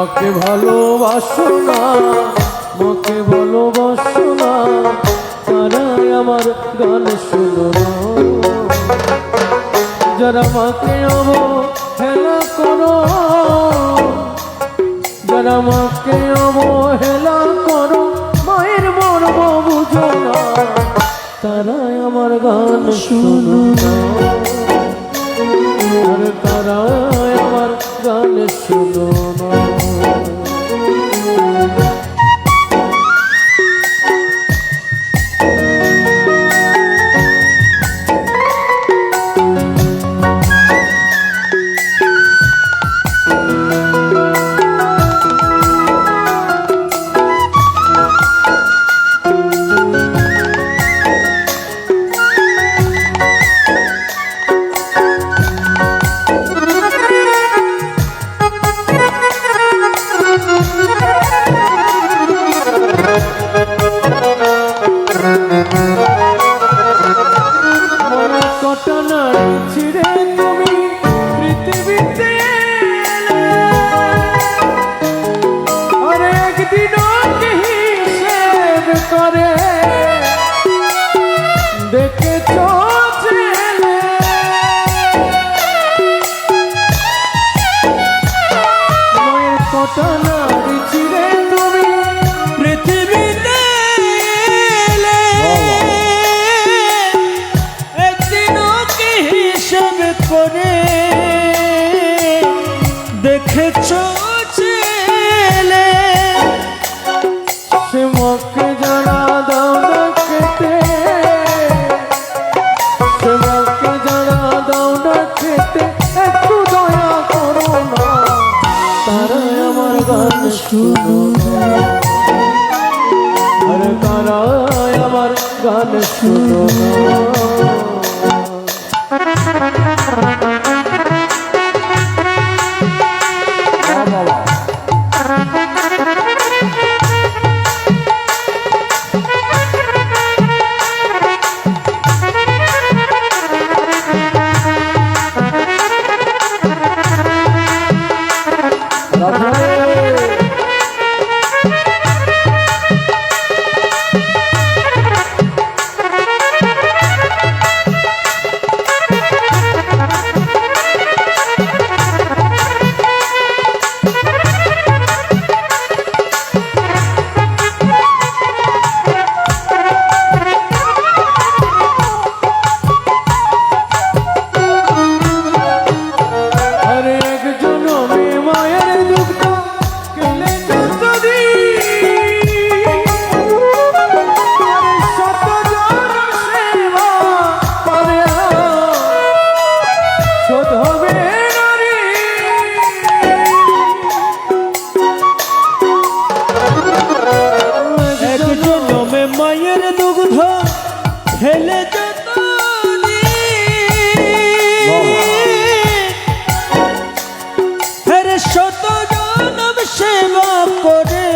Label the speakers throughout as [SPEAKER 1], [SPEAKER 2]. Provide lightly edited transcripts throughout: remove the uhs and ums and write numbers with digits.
[SPEAKER 1] মাকে ভালোবাসো না, মাকে ভালোবাসো না, তারাই আমার গান শোনো না। যারা মাকে অবহেলা করো, যারা মাকে অবহেলা করো, মায়ের মর্ম বুঝো না, তারাই আমার গান শোনো না। আর তারাই আমার গান শোনো না।
[SPEAKER 2] দেখেছো ছেলে
[SPEAKER 1] সে মাকে জানা দাও না খেতে, সে মাকে জানা দাও না খেতে, একটু দয়া করো না, তারাই আমার গান শুনো না। আরে তারাই আমার গান শুনো না।
[SPEAKER 2] হেলে যতনি হেরে শত জনম সেবা করে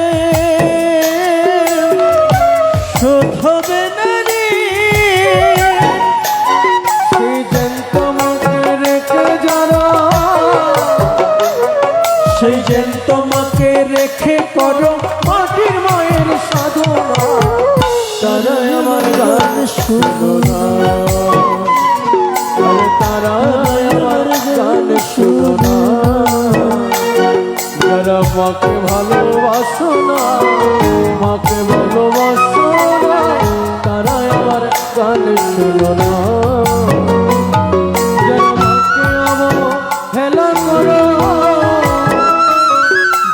[SPEAKER 2] শোধ হবে নারী।
[SPEAKER 1] সেই জ্যান্ত মাকে রেখে যারা,
[SPEAKER 2] সেই জ্যান্ত মাকে রেখে করো
[SPEAKER 1] মাটির মায়ের সাধনা, তারাই আমার গান শুনো না। তারাই আমার গান শুনো না। যারা মাকে ভালোবাসো না, মাকে ভালোবাসো না, তারাই আমার গান শুনো না। যারা মাকে অবহেলা করো,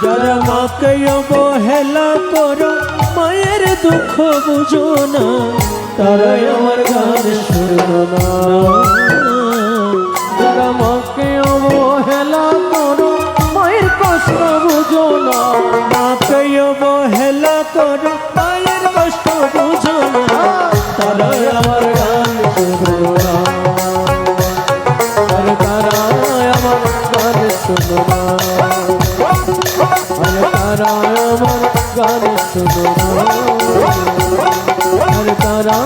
[SPEAKER 2] যারা মাকে অবহেলা করো, মায়ের দুঃখ বুঝো না,
[SPEAKER 1] তারাই আমার গান শুনো না। যারা মাকে অবহেলা করো, মায়ের কষ্ট বুঝো না,
[SPEAKER 2] মাকে অবহেলা করো, মায়ের কষ্ট বুঝো না,
[SPEAKER 1] তারাই আমার গান শুনো না। আর তারাই আমার গান শুনো না। আর তারাই আমার গান শুনো না। আর তারা